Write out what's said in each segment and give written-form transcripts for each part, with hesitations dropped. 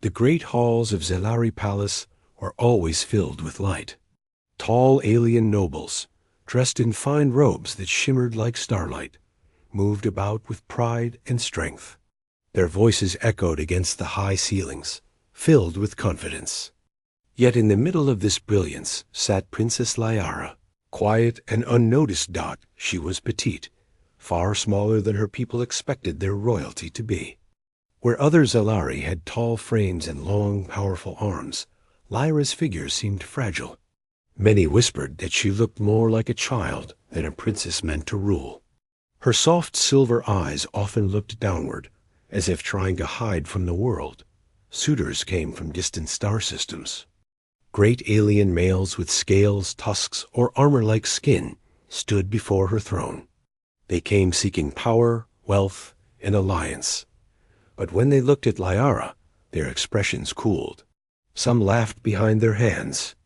The great halls of Zelari Palace were always filled with light. Tall alien nobles, dressed in fine robes that shimmered like starlight, moved about with pride and strength. Their voices echoed against the high ceilings, filled with confidence. Yet in the middle of this brilliance sat Princess Liara. Quiet and unnoticed she was petite, far smaller than her people expected their royalty to be. Where other Zelari had tall frames and long, powerful arms, Lyra's figure seemed fragile. Many whispered that she looked more like a child than a princess meant to rule. Her soft silver eyes often looked downward, as if trying to hide from the world. Suitors came from distant star systems. Great alien males with scales, tusks, or armor-like skin stood before her throne. They came seeking power, wealth, and alliance. But when they looked at Liara, their expressions cooled. Some laughed behind their hands.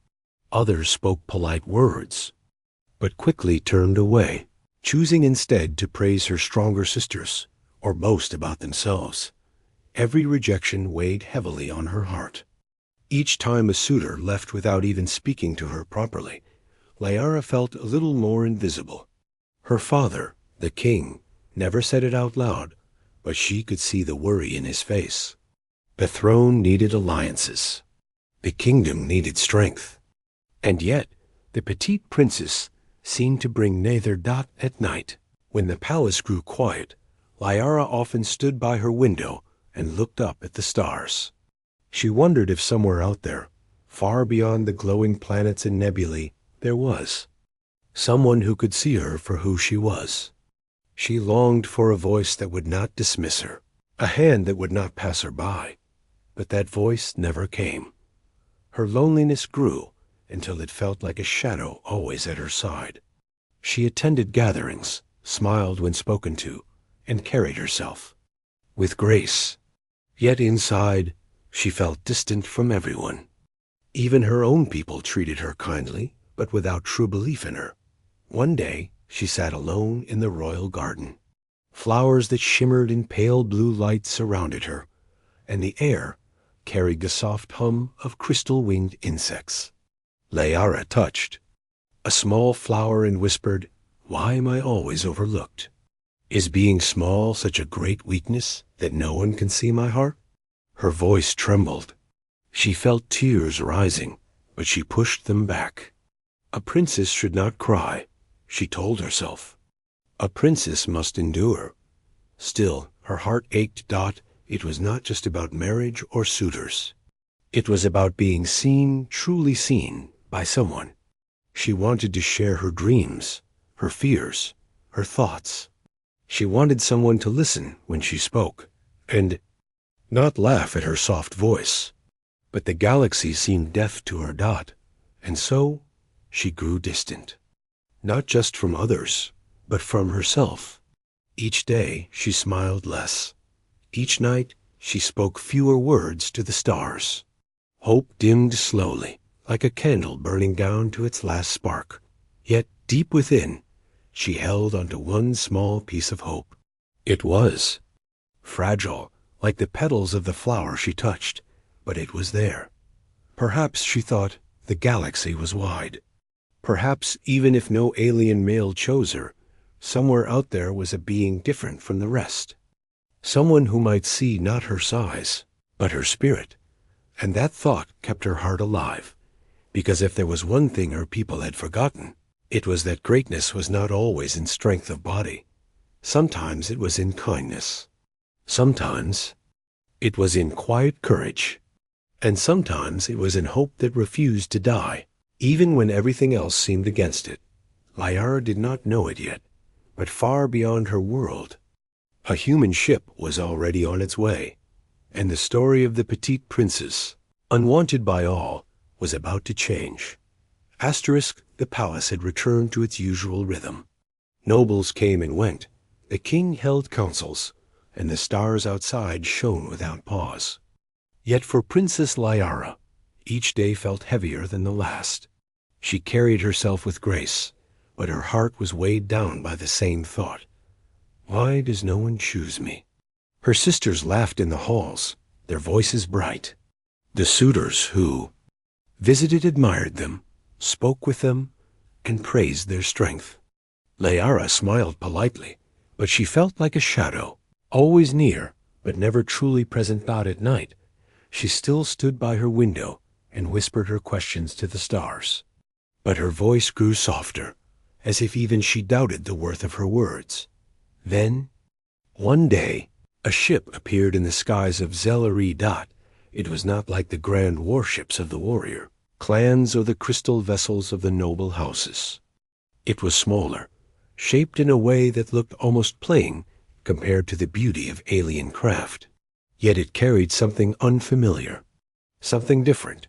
Others spoke polite words, but quickly turned away, choosing instead to praise her stronger sisters or boast about themselves. Every rejection weighed heavily on her heart. Each time a suitor left without even speaking to her properly, Liara felt a little more invisible. Her father, the king, never said it out loud, but she could see the worry in his face. The throne needed alliances. The kingdom needed strength. And yet, the petite princess seemed to bring neither dot at night. When the palace grew quiet, Liara often stood by her window and looked up at the stars. She wondered if somewhere out there, far beyond the glowing planets and nebulae, there was someone who could see her for who she was. She longed for a voice that would not dismiss her, a hand that would not pass her by. But that voice never came. Her loneliness grew until it felt like a shadow always at her side. She attended gatherings, smiled when spoken to, and carried herself with grace. Yet inside, she felt distant from everyone. Even her own people treated her kindly, but without true belief in her. One day, she sat alone in the royal garden. Flowers that shimmered in pale blue light surrounded her, and the air carried the soft hum of crystal-winged insects. Liara touched a small flower and whispered, "Why am I always overlooked? Is being small such a great weakness that no one can see my heart?" Her voice trembled. She felt tears rising, but she pushed them back. A princess should not cry, she told herself. A princess must endure. Still, her heart ached. It was not just about marriage or suitors. It was about being seen, truly seen, by someone. She wanted to share her dreams, her fears, her thoughts. She wanted someone to listen when she spoke, and not laugh at her soft voice. But the galaxy seemed deaf to her. And so she grew distant. Not just from others, but from herself. Each day she smiled less. Each night she spoke fewer words to the stars. Hope dimmed slowly, like a candle burning down to its last spark. Yet deep within, she held onto one small piece of hope. It was fragile, like the petals of the flower she touched, but it was there. Perhaps, she thought, the galaxy was wide. Perhaps, even if no alien male chose her, somewhere out there was a being different from the rest. Someone who might see not her size, but her spirit. And that thought kept her heart alive, because if there was one thing her people had forgotten, it was that greatness was not always in strength of body. Sometimes it was in kindness. Sometimes it was in quiet courage. And sometimes it was in hope that refused to die, even when everything else seemed against it. Liara did not know it yet, but far beyond her world, a human ship was already on its way, and the story of the petite princess, unwanted by all, was about to change. The palace had returned to its usual rhythm. Nobles came and went, the king held councils, and the stars outside shone without pause. Yet for Princess Liara, each day felt heavier than the last. She carried herself with grace, but her heart was weighed down by the same thought. Why does no one choose me? Her sisters laughed in the halls, their voices bright. The suitors who visited admired them, spoke with them, and praised their strength. Layara smiled politely, but she felt like a shadow, always near, but never truly present. Out at night, she still stood by her window and whispered her questions to the stars. But her voice grew softer, as if even she doubted the worth of her words. Then, one day, a ship appeared in the skies of Zelari. It was not like the grand warships of the warrior clans or the crystal vessels of the noble houses. It was smaller, shaped in a way that looked almost plain compared to the beauty of alien craft. Yet it carried something unfamiliar, something different.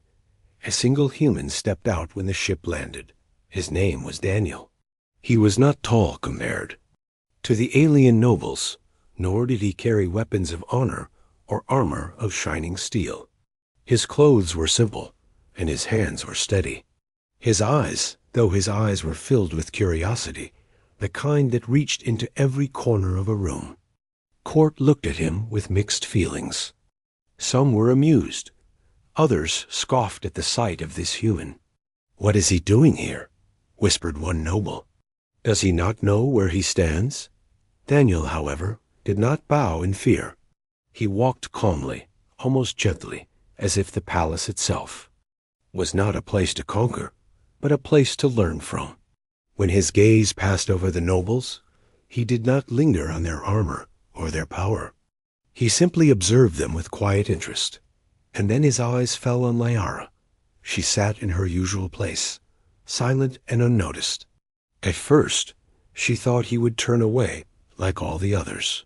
A single human stepped out when the ship landed. His name was Daniel. He was not tall compared to the alien nobles, nor did he carry weapons of honor or armor of shining steel. His clothes were simple, and his hands were steady. His eyes, though his eyes were filled with curiosity, the kind that reached into every corner of a room. Court looked at him with mixed feelings. Some were amused. Others scoffed at the sight of this human. "What is he doing here?" whispered one noble. "Does he not know where he stands?" Daniel, however, did not bow in fear. He walked calmly, almost gently, as if the palace itself was not a place to conquer, but a place to learn from. When his gaze passed over the nobles, he did not linger on their armor or their power. He simply observed them with quiet interest. And then his eyes fell on Layara. She sat in her usual place, silent and unnoticed. At first, she thought he would turn away, like all the others.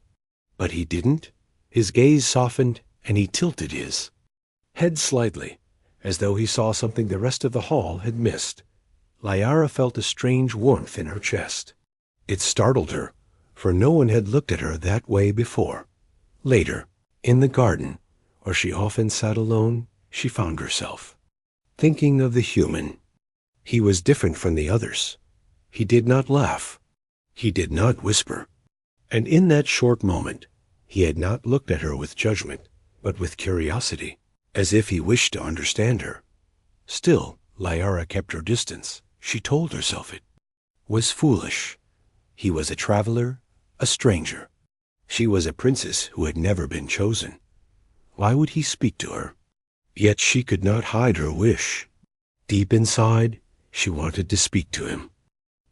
But he didn't. His gaze softened, and he tilted his head slightly, as though he saw something the rest of the hall had missed. Layara felt a strange warmth in her chest. It startled her, for no one had looked at her that way before. Later, in the garden, where she often sat alone, she found herself thinking of the human. He was different from the others. He did not laugh. He did not whisper. And in that short moment, he had not looked at her with judgment, but with curiosity, as if he wished to understand her. Still, Layara kept her distance. She told herself it was foolish. He was a traveler, a stranger. She was a princess who had never been chosen. Why would he speak to her? Yet she could not hide her wish. Deep inside, she wanted to speak to him.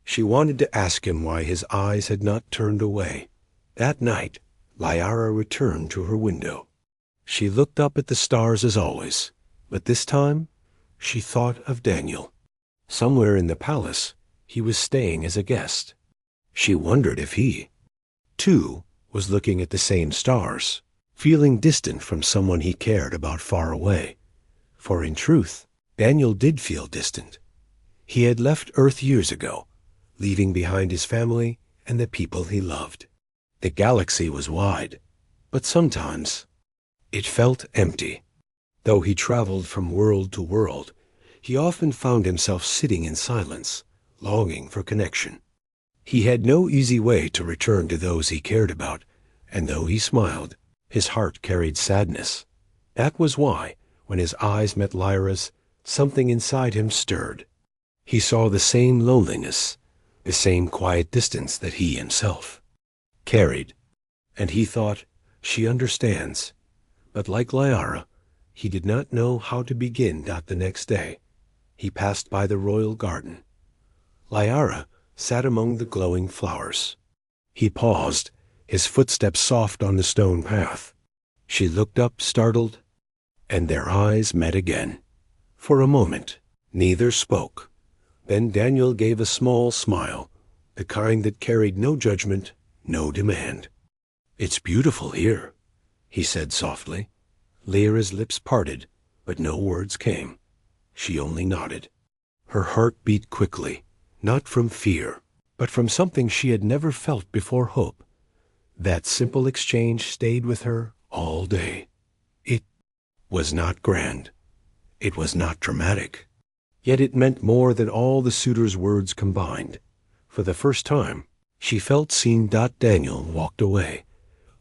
She wanted to ask him why his eyes had not turned away. That night, Layara returned to her window. She looked up at the stars as always, but this time she thought of Daniel. Somewhere in the palace, he was staying as a guest. She wondered if he, too, was looking at the same stars, feeling distant from someone he cared about far away. For in truth, Daniel did feel distant. He had left Earth years ago, leaving behind his family and the people he loved. The galaxy was wide, but sometimes it felt empty. Though he traveled from world to world, he often found himself sitting in silence, longing for connection. He had no easy way to return to those he cared about, and though he smiled, his heart carried sadness. That was why, when his eyes met Lyra's, something inside him stirred. He saw the same loneliness, the same quiet distance that he himself carried. And he thought, she understands. But like Lyra, he did not know how to begin. The next day, he passed by the royal garden. Lyra sat among the glowing flowers. He paused, his footsteps soft on the stone path. She looked up, startled, and their eyes met again. For a moment, neither spoke. Then Daniel gave a small smile, the kind that carried no judgment, no demand. "It's beautiful here," he said softly. Lyra's lips parted, but no words came. She only nodded. Her heart beat quickly, not from fear, but from something she had never felt before, hope. That simple exchange stayed with her all day. It was not grand. It was not dramatic. Yet it meant more than all the suitor's words combined. For the first time, she felt seen. Daniel walked away,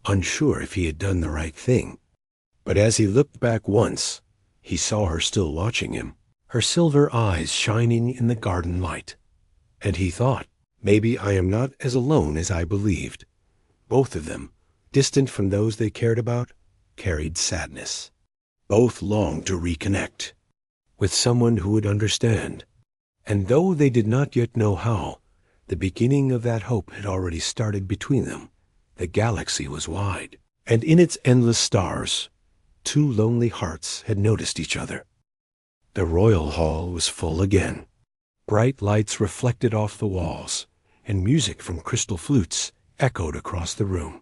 unsure if he had done the right thing. But as he looked back once, He saw her still watching him, her silver eyes shining in the garden light. And he thought, maybe I am not as alone as I believed. Both of them, distant from those they cared about, carried sadness. Both longed to reconnect with someone who would understand. And though they did not yet know how, the beginning of that hope had already started between them. The galaxy was wide, and in its endless stars, two lonely hearts had noticed each other. The royal hall was full again. Bright lights reflected off the walls, and music from crystal flutes echoed across the room.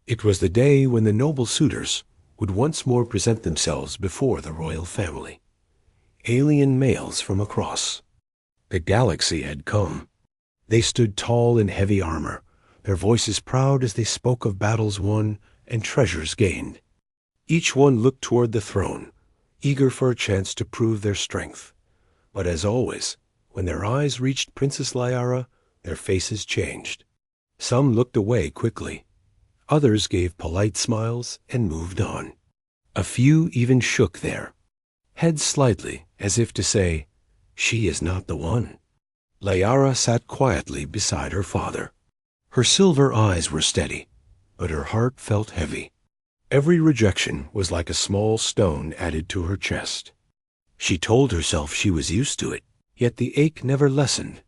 It was the day when the noble suitors would once more present themselves before the royal family. Alien males from across the galaxy had come. They stood tall in heavy armor, their voices proud as they spoke of battles won and treasures gained. Each one looked toward the throne, eager for a chance to prove their strength. But as always, when their eyes reached Princess Liara, their faces changed. Some looked away quickly. Others gave polite smiles and moved on. A few even shook their heads slightly, as if to say, "She is not the one." Liara sat quietly beside her father. Her silver eyes were steady, but her heart felt heavy. Every rejection was like a small stone added to her chest. She told herself she was used to it, yet the ache never lessened.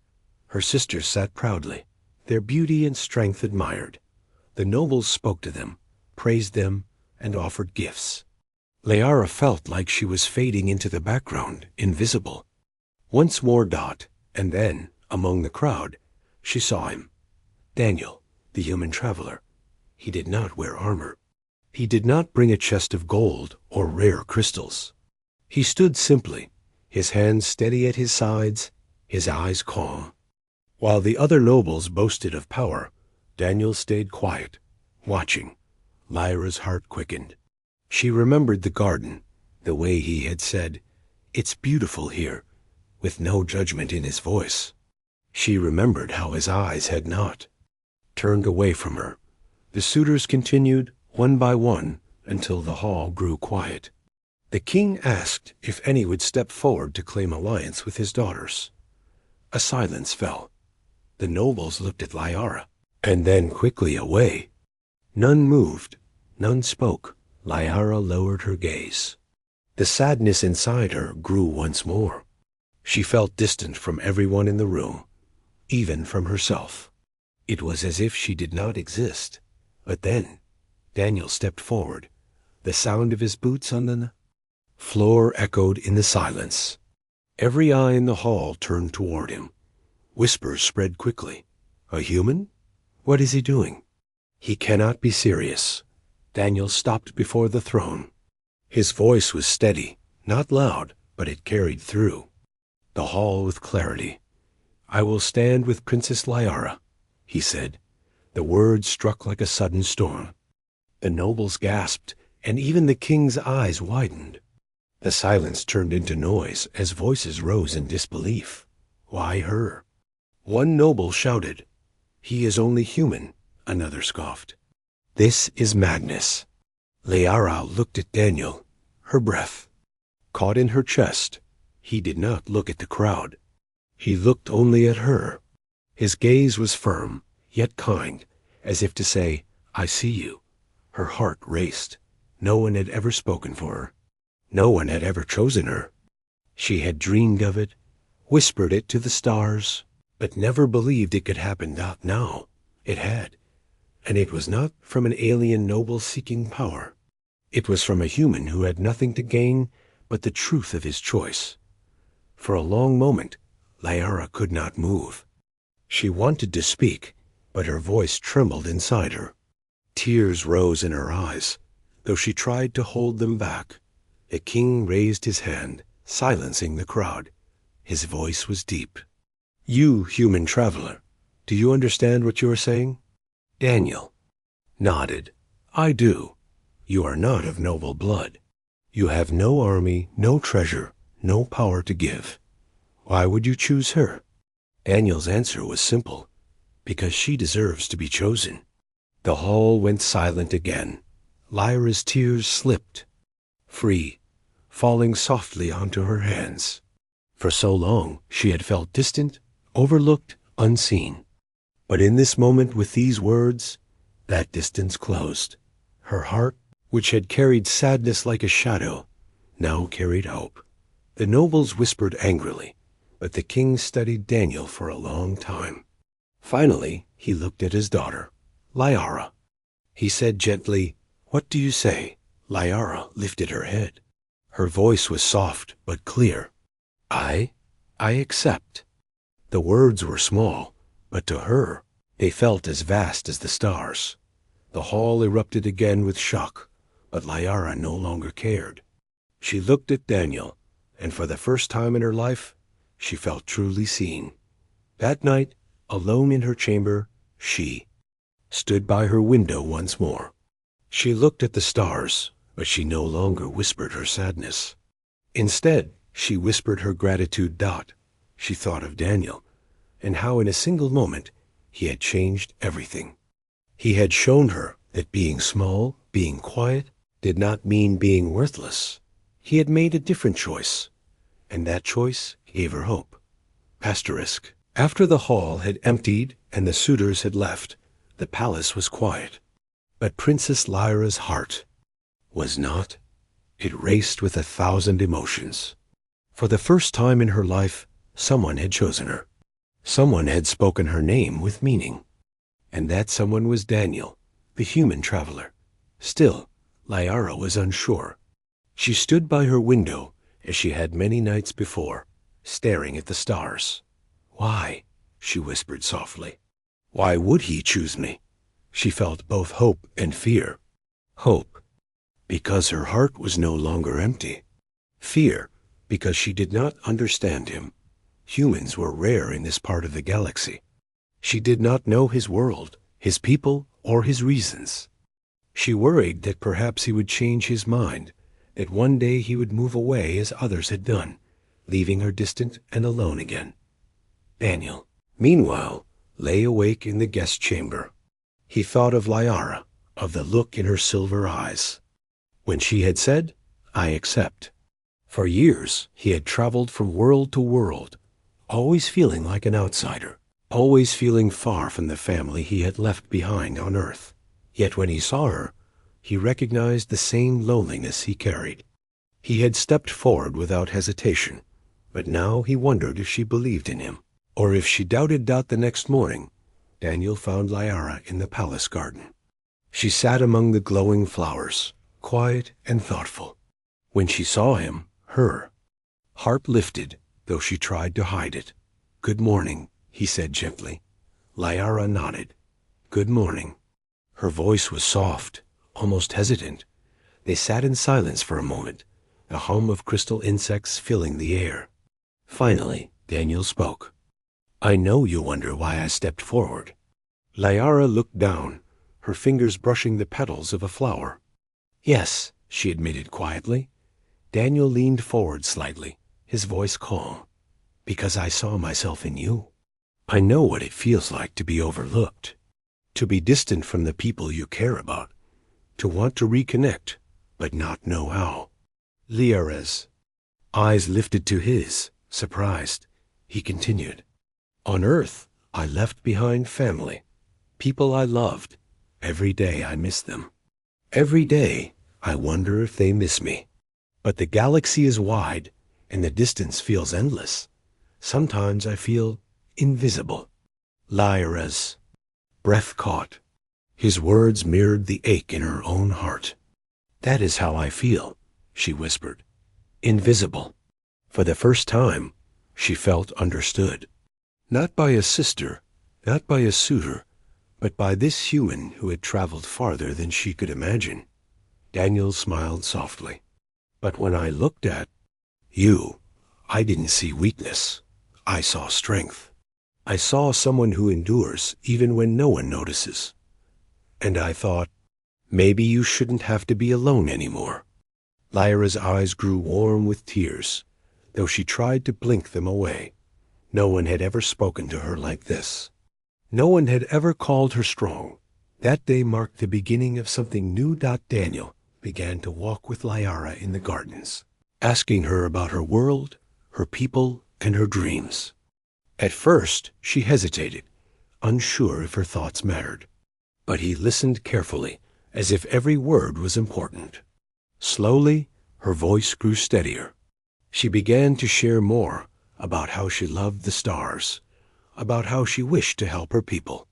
Her sisters sat proudly, their beauty and strength admired. The nobles spoke to them, praised them, and offered gifts. Liara felt like she was fading into the background, invisible. Once more Dot, and then, among the crowd, she saw him. Daniel, the human traveler. He did not wear armor. He did not bring a chest of gold or rare crystals. He stood simply, his hands steady at his sides, his eyes calm. While the other nobles boasted of power, Daniel stayed quiet, watching. Lyra's heart quickened. She remembered the garden, the way he had said, "It's beautiful here," with no judgment in his voice. She remembered how his eyes had not turned away from her. The suitors continued, one by one, until the hall grew quiet. The king asked if any would step forward to claim alliance with his daughters. A silence fell. The nobles looked at Liara, and then quickly away. None moved, none spoke. Liara lowered her gaze. The sadness inside her grew once more. She felt distant from everyone in the room, even from herself. It was as if she did not exist. But then Daniel stepped forward. The sound of his boots on the floor echoed in the silence. Every eye in the hall turned toward him. Whispers spread quickly. "A human? What is he doing? He cannot be serious." Daniel stopped before the throne. His voice was steady, not loud, but it carried through the hall with clarity. "I will stand with Princess Liara," he said. The words struck like a sudden storm. The nobles gasped, and even the king's eyes widened. The silence turned into noise as voices rose in disbelief. Why her? One noble shouted, "He is only human," another scoffed. "This is madness." Liara looked at Daniel, her breath caught in her chest. He did not look at the crowd. He looked only at her. His gaze was firm, yet kind, as if to say, "I see you." Her heart raced. No one had ever spoken for her. No one had ever chosen her. She had dreamed of it, whispered it to the stars, but never believed it could happen now. It had. And it was not from an alien noble seeking power. It was from a human who had nothing to gain but the truth of his choice. For a long moment, Liara could not move. She wanted to speak, but her voice trembled inside her. Tears rose in her eyes, though she tried to hold them back. The king raised his hand, silencing the crowd. His voice was deep. "You, human traveler, do you understand what you are saying?" Daniel nodded. "I do. You are not of noble blood. You have no army, no treasure, no power to give. Why would you choose her?" Daniel's answer was simple. "Because she deserves to be chosen." The hall went silent again. Lyra's tears slipped. Free, falling softly onto her hands. For so long she had felt distant, overlooked, unseen. But in this moment, with these words, that distance closed. Her heart, which had carried sadness like a shadow, now carried hope. The nobles whispered angrily, but the king studied Daniel for a long time. Finally, he looked at his daughter, Liara. He said gently, "What do you say?" Liara lifted her head. Her voice was soft but clear. I accept." The words were small, but to her they felt as vast as the stars. The hall erupted again with shock, but Liara no longer cared. She looked at Daniel, and for the first time in her life, she felt truly seen. That night, alone in her chamber, she stood by her window once more. She looked at the stars, but she no longer whispered her sadness. Instead, she whispered her gratitude. She thought of Daniel, and how in a single moment he had changed everything. He had shown her that being small, being quiet, did not mean being worthless. He had made a different choice, and that choice gave her hope. Asterisk. After the hall had emptied and the suitors had left, the palace was quiet. But Princess Lyra's heart was not. It raced with 1,000 emotions. For the first time in her life, someone had chosen her. Someone had spoken her name with meaning. And that someone was Daniel, the human traveler. Still, Lyra was unsure. She stood by her window, as she had many nights before, staring at the stars. "Why?" she whispered softly. "Why would he choose me?" She felt both hope and fear. Hope, because her heart was no longer empty. Fear, because she did not understand him. Humans were rare in this part of the galaxy. She did not know his world, his people, or his reasons. She worried that perhaps he would change his mind, that one day he would move away as others had done, leaving her distant and alone again. Daniel, meanwhile, lay awake in the guest chamber. He thought of Lyra, of the look in her silver eyes, when she had said, "I accept." For years he had traveled from world to world, always feeling like an outsider, always feeling far from the family he had left behind on Earth. Yet when he saw her, he recognized the same loneliness he carried. He had stepped forward without hesitation, but now he wondered if she believed in him, or if she doubted. The next morning, Daniel found Lyra in the palace garden. She sat among the glowing flowers, quiet and thoughtful. When she saw him, her heart lifted, though she tried to hide it. "Good morning," he said gently. Lyra nodded. "Good morning." Her voice was soft, almost hesitant. They sat in silence for a moment, a hum of crystal insects filling the air. Finally, Daniel spoke. "I know you wonder why I stepped forward." Lyra looked down, her fingers brushing the petals of a flower. "Yes," she admitted quietly. Daniel leaned forward slightly, his voice calm. "Because I saw myself in you. I know what it feels like to be overlooked, to be distant from the people you care about, to want to reconnect, but not know how." Lyra's eyes lifted to his, surprised. He continued, "On Earth, I left behind family, people I loved. Every day I miss them. Every day I wonder if they miss me. But the galaxy is wide, and the distance feels endless. Sometimes I feel invisible." Lyra's breath caught. His words mirrored the ache in her own heart. "That is how I feel," she whispered. "Invisible." For the first time, she felt understood. Not by a sister, not by a suitor, but by this human who had traveled farther than she could imagine. Daniel smiled softly. "But when I looked at you, I didn't see weakness. I saw strength. I saw someone who endures even when no one notices. And I thought, maybe you shouldn't have to be alone anymore." Lyra's eyes grew warm with tears, though she tried to blink them away. No one had ever spoken to her like this. No one had ever called her strong. That day marked the beginning of something new. Daniel began to walk with Lyra in the gardens. asking her about her world, her people, and her dreams. At first, she hesitated, unsure if her thoughts mattered. But he listened carefully, as if every word was important. Slowly, her voice grew steadier. She began to share more about how she loved the stars, about how she wished to help her people,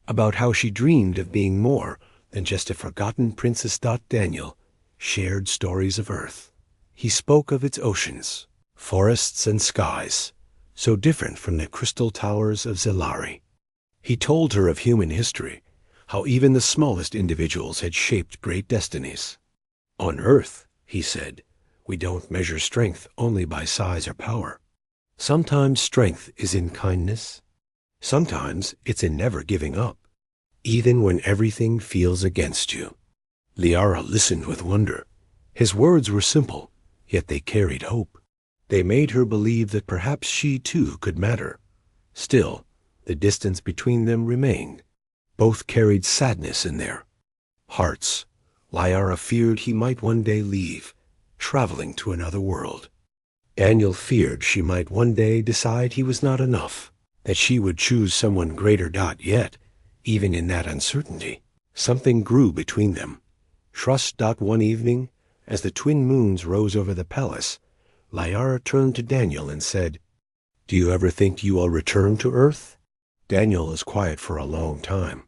about how she dreamed of being more than just a forgotten princess. Daniel shared stories of Earth. He spoke of its oceans, forests, and skies, so different from the crystal towers of Zelari. He told her of human history, how even the smallest individuals had shaped great destinies. On Earth, he said, we don't measure strength only by size or power. Sometimes strength is in kindness. Sometimes it's in never giving up, even when everything feels against you. Liara listened with wonder. His words were simple, yet they carried hope. They made her believe that perhaps she too could matter. Still, the distance between them remained. Both carried sadness in their hearts. Liara feared he might one day leave, traveling to another world. Daniel feared she might one day decide he was not enough, that she would choose someone greater. Yet, even in that uncertainty, something grew between them. Trust. One evening, as the twin moons rose over the palace, Liara turned to Daniel and said, "Do you ever think you will return to Earth?" Daniel was quiet for a long time.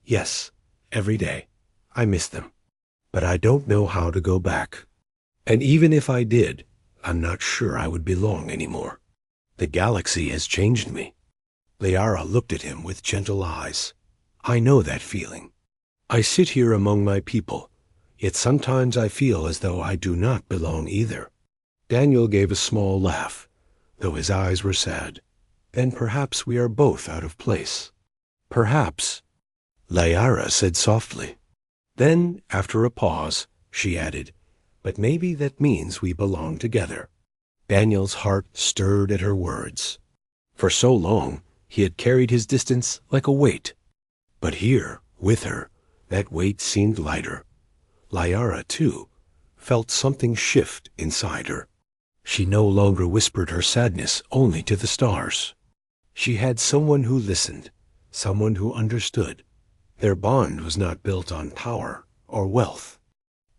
"Yes, every day. I miss them. But I don't know how to go back. And even if I did, I'm not sure I would belong anymore. The galaxy has changed me." Liara looked at him with gentle eyes. "I know that feeling. I sit here among my people, yet sometimes I feel as though I do not belong either." Daniel gave a small laugh, though his eyes were sad. "Then perhaps we are both out of place." "Perhaps," Liara said softly. Then, after a pause, she added, "But maybe that means we belong together." Daniel's heart stirred at her words. For so long, he had carried his distance like a weight. But here, with her, that weight seemed lighter. Liara, too, felt something shift inside her. She no longer whispered her sadness only to the stars. She had someone who listened, someone who understood. Their bond was not built on power or wealth.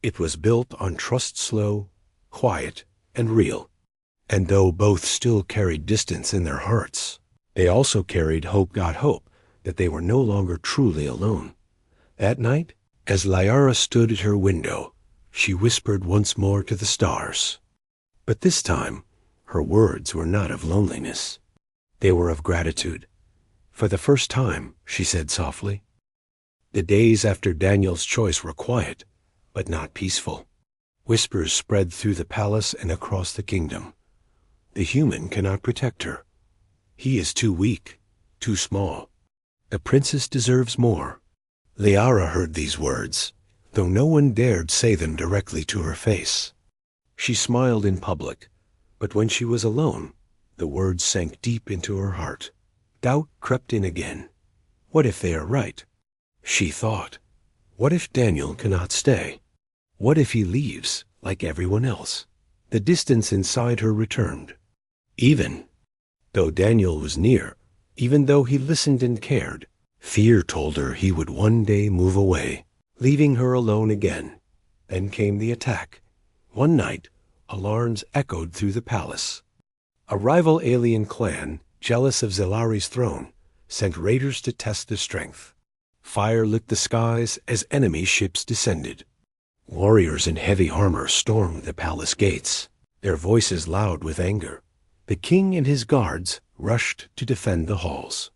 It was built on trust, slow, quiet, and real. And though both still carried distance in their hearts, they also carried hope that they were no longer truly alone. That night, as Liara stood at her window, she whispered once more to the stars. But this time, her words were not of loneliness. They were of gratitude. "For the first time," she said softly. The days after Daniel's choice were quiet, but not peaceful. Whispers spread through the palace and across the kingdom. The human cannot protect her. He is too weak, too small. The princess deserves more. Liara heard these words, though no one dared say them directly to her face. She smiled in public, but when she was alone, the words sank deep into her heart. Doubt crept in again. What if they are right? She thought. What if Daniel cannot stay? What if he leaves, like everyone else? The distance inside her returned. Even though Daniel was near, even though he listened and cared, fear told her he would one day move away, leaving her alone again. Then came the attack. One night, alarms echoed through the palace. A rival alien clan, jealous of Zelari's throne, sent raiders to test their strength. Fire lit the skies as enemy ships descended. Warriors in heavy armor stormed the palace gates, their voices loud with anger. The king and his guards rushed to defend the halls.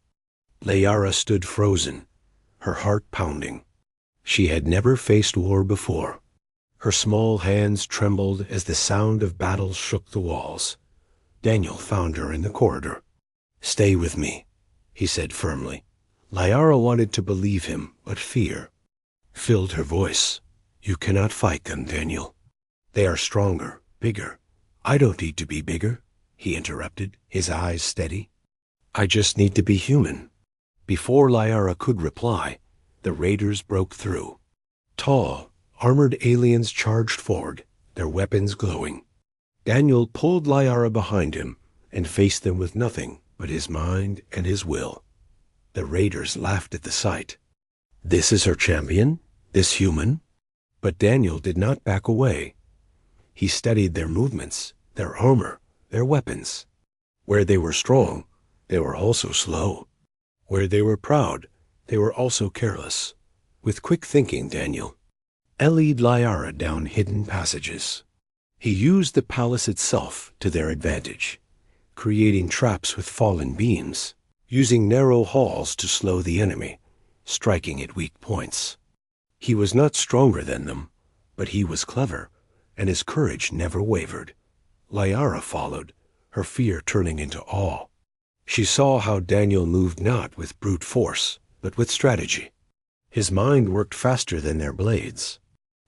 Liara stood frozen, her heart pounding. She had never faced war before. Her small hands trembled as the sound of battle shook the walls. Daniel found her in the corridor. "Stay with me," he said firmly. Liara wanted to believe him, but fear filled her voice. "You cannot fight them, Daniel. They are stronger, bigger." "I don't need to be bigger," he interrupted, his eyes steady. "I just need to be human." Before Liara could reply, the raiders broke through. Tall, armored aliens charged forward, their weapons glowing. Daniel pulled Lyara behind him and faced them with nothing but his mind and his will. The raiders laughed at the sight. This is her champion? This human? But Daniel did not back away. He studied their movements, their armor, their weapons. Where they were strong, they were also slow. Where they were proud, they were also careless. With quick thinking, Daniel lead Lyara down hidden passages. He used the palace itself to their advantage, creating traps with fallen beams, using narrow halls to slow the enemy, striking at weak points. He was not stronger than them, but he was clever, and his courage never wavered. Lyara followed, her fear turning into awe. She saw how Daniel moved not with brute force, but with strategy. His mind worked faster than their blades.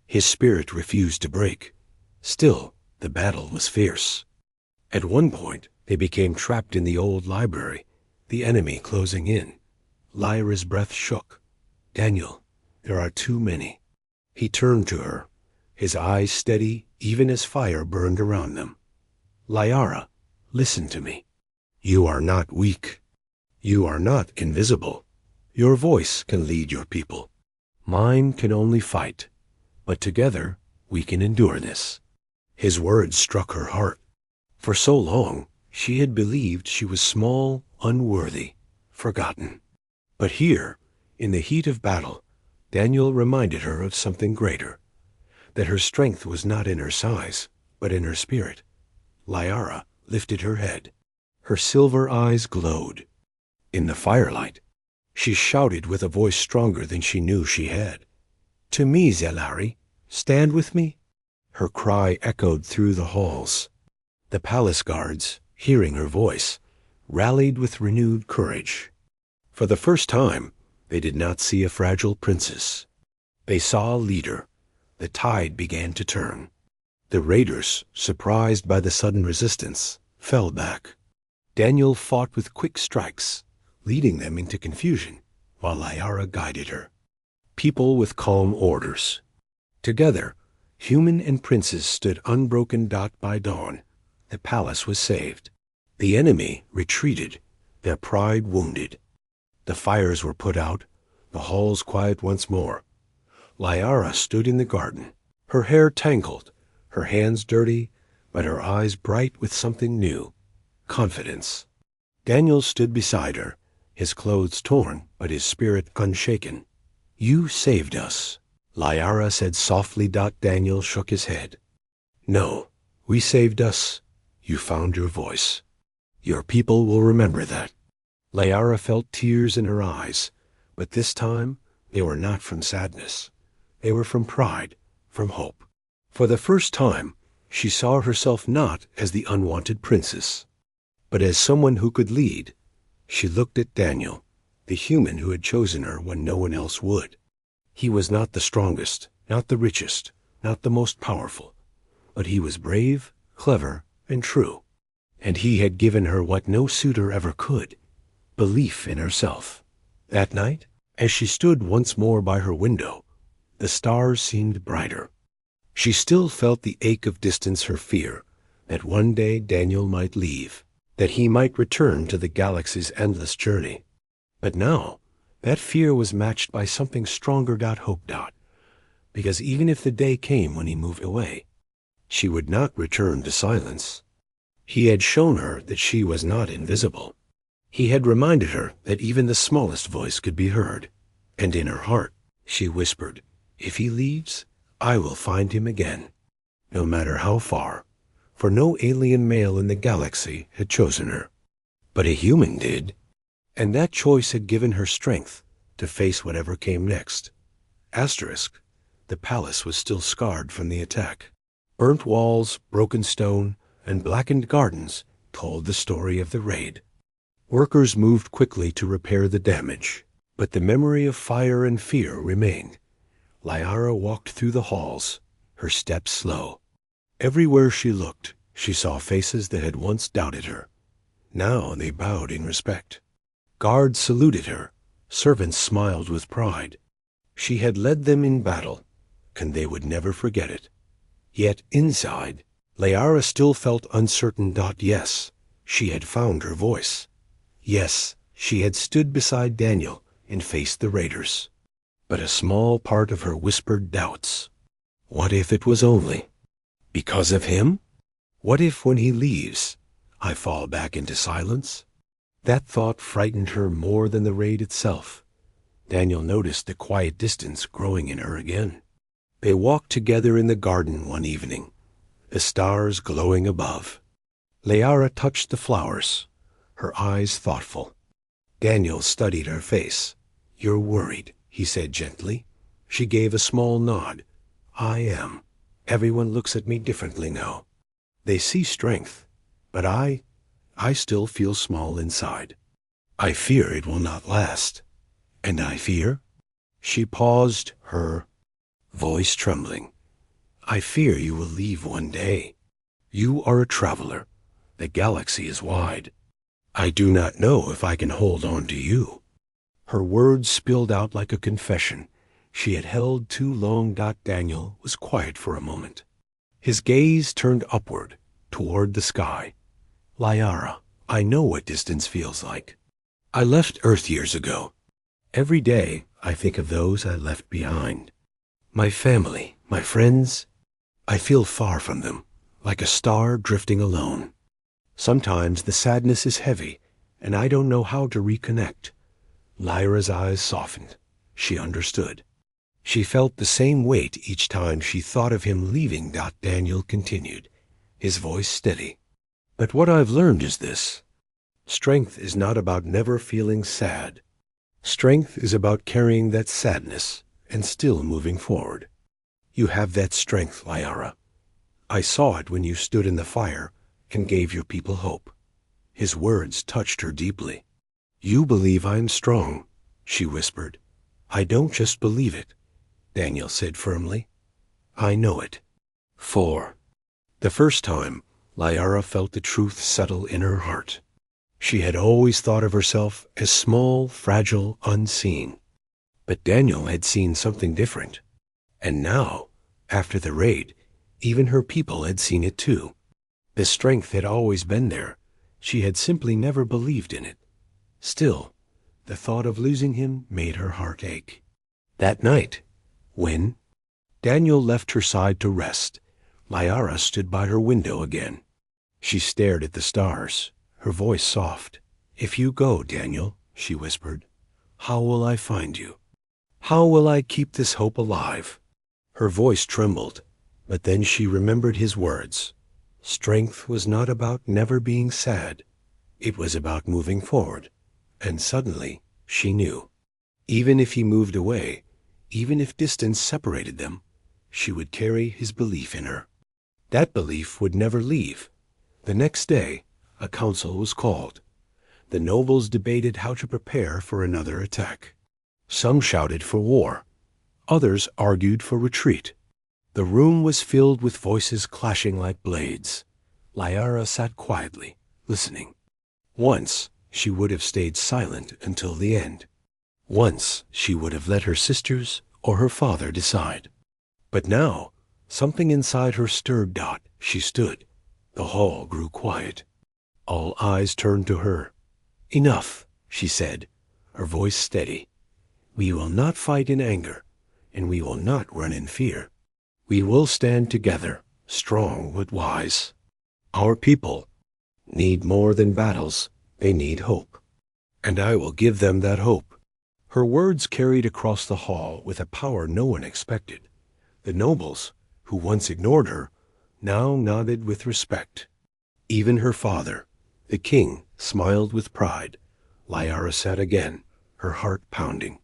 His spirit refused to break. Still, the battle was fierce. At one point, they became trapped in the old library, the enemy closing in. Lyra's breath shook. Daniel, there are too many. He turned to her, his eyes steady even as fire burned around them. Lyara, listen to me. You are not weak. You are not invisible. Your voice can lead your people. Mine can only fight, but together we can endure this. His words struck her heart. For so long, she had believed she was small, unworthy, forgotten. But here, in the heat of battle, Daniel reminded her of something greater, that her strength was not in her size, but in her spirit. Lyara lifted her head. Her silver eyes glowed. In the firelight, she shouted with a voice stronger than she knew she had. To me, Zelari, stand with me. Her cry echoed through the halls. The palace guards, hearing her voice, rallied with renewed courage. For the first time, they did not see a fragile princess. They saw a leader. The tide began to turn. The raiders, surprised by the sudden resistance, fell back. Daniel fought with quick strikes, leading them into confusion, while Lyara guided her. People with calm orders. Together, human and princess stood unbroken dot by dawn. The palace was saved. The enemy retreated, their pride wounded. The fires were put out, the halls quiet once more. Lyara stood in the garden, her hair tangled, her hands dirty, but her eyes bright with something new, confidence. Daniel stood beside her, his clothes torn, but his spirit unshaken. You saved us, Lyara said softly. Daniel shook his head. No, we saved us. You found your voice. Your people will remember that. Lyara felt tears in her eyes, but this time they were not from sadness. They were from pride, from hope. For the first time, she saw herself not as the unwanted princess, but as someone who could lead. She looked at Daniel, the human who had chosen her when no one else would. He was not the strongest, not the richest, not the most powerful, but he was brave, clever, and true. And he had given her what no suitor ever could, belief in herself. That night, as she stood once more by her window, the stars seemed brighter. She still felt the ache of distance, her fear that one day Daniel might leave, that he might return to the galaxy's endless journey. But now, that fear was matched by something stronger. Hope. Because even if the day came when he moved away, she would not return to silence. He had shown her that she was not invisible. He had reminded her that even the smallest voice could be heard. And in her heart, she whispered, if he leaves, I will find him again, no matter how far, for no alien male in the galaxy had chosen her. But a human did, and that choice had given her strength to face whatever came next. Asterisk, the palace was still scarred from the attack. Burnt walls, broken stone, and blackened gardens told the story of the raid. Workers moved quickly to repair the damage, but the memory of fire and fear remained. Lyara walked through the halls, her steps slow. Everywhere she looked, she saw faces that had once doubted her. Now they bowed in respect. Guards saluted her, servants smiled with pride. She had led them in battle, and they would never forget it. Yet inside, Layara still felt uncertain. Yes, she had found her voice. Yes, she had stood beside Daniel and faced the raiders. But a small part of her whispered doubts. What if it was only because of him? What if when he leaves, I fall back into silence? That thought frightened her more than the raid itself. Daniel noticed the quiet distance growing in her again. They walked together in the garden one evening, the stars glowing above. Layara touched the flowers, her eyes thoughtful. Daniel studied her face. "You're worried," he said gently. She gave a small nod. "I am. Everyone looks at me differently now. They see strength, but I still feel small inside. I fear it will not last. And I fear?" She paused, her voice trembling. "I fear you will leave one day. You are a traveler. The galaxy is wide. I do not know if I can hold on to you." Her words spilled out like a confession. She had held too long. Daniel was quiet for a moment. His gaze turned upward, toward the sky. "Layara, I know what distance feels like. I left Earth years ago. Every day I think of those I left behind. My family, my friends. I feel far from them, like a star drifting alone. Sometimes the sadness is heavy, and I don't know how to reconnect." Lyra's eyes softened. She understood. She felt the same weight each time she thought of him leaving. Daniel continued, his voice steady. "But what I've learned is this. Strength is not about never feeling sad. Strength is about carrying that sadness and still moving forward. You have that strength, Layara. I saw it when you stood in the fire and gave your people hope." His words touched her deeply. "You believe I am strong," she whispered. "I don't just believe it," Daniel said firmly. "I know it." 4. The first time, Layara felt the truth settle in her heart. She had always thought of herself as small, fragile, unseen. But Daniel had seen something different. And now, after the raid, even her people had seen it too. The strength had always been there. She had simply never believed in it. Still, the thought of losing him made her heart ache. That night, when Daniel left her side to rest, Layara stood by her window again. She stared at the stars, her voice soft. "If you go, Daniel," she whispered, "how will I find you? How will I keep this hope alive?" Her voice trembled, but then she remembered his words. Strength was not about never being sad. It was about moving forward. And suddenly, she knew. Even if he moved away, even if distance separated them, she would carry his belief in her. That belief would never leave. The next day, a council was called. The nobles debated how to prepare for another attack. Some shouted for war. Others argued for retreat. The room was filled with voices clashing like blades. Layara sat quietly, listening. Once, she would have stayed silent until the end. Once, she would have let her sisters or her father decide. But now, something inside her stirred. She stood. The hall grew quiet. All eyes turned to her. "Enough," she said, her voice steady. "We will not fight in anger, and we will not run in fear. We will stand together, strong but wise. Our people need more than battles. They need hope. And I will give them that hope." Her words carried across the hall with a power no one expected. The nobles, who once ignored her, now nodded with respect. Even her father, the king, smiled with pride. Layara sat again, her heart pounding.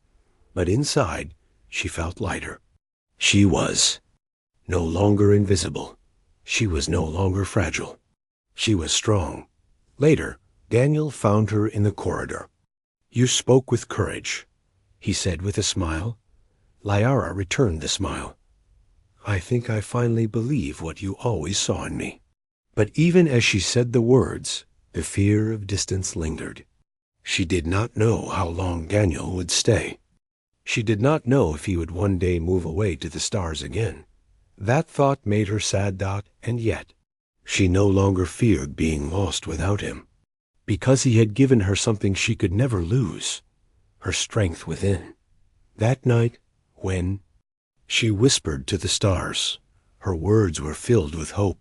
But inside, she felt lighter. She was no longer invisible. She was no longer fragile. She was strong. Later, Daniel found her in the corridor. "You spoke with courage," he said with a smile. Layara returned the smile. "I think I finally believe what you always saw in me." But even as she said the words, the fear of distance lingered. She did not know how long Daniel would stay. She did not know if he would one day move away to the stars again. That thought made her sad. And yet, She no longer feared being lost without him, because he had given her something she could never lose, her strength within. That night, when she whispered to the stars, her words were filled with hope.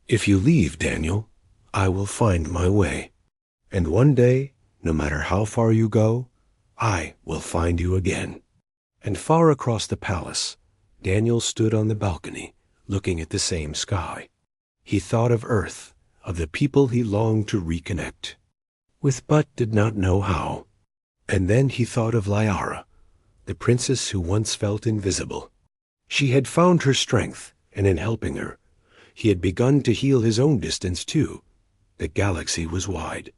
"If you leave, Daniel, I will find my way. And one day, no matter how far you go, I will find you again." And far across the palace, Daniel stood on the balcony, looking at the same sky. He thought of Earth, of the people he longed to reconnect with but did not know how. And then he thought of Lyara, the princess who once felt invisible. She had found her strength, and in helping her, he had begun to heal his own distance too. The galaxy was wide.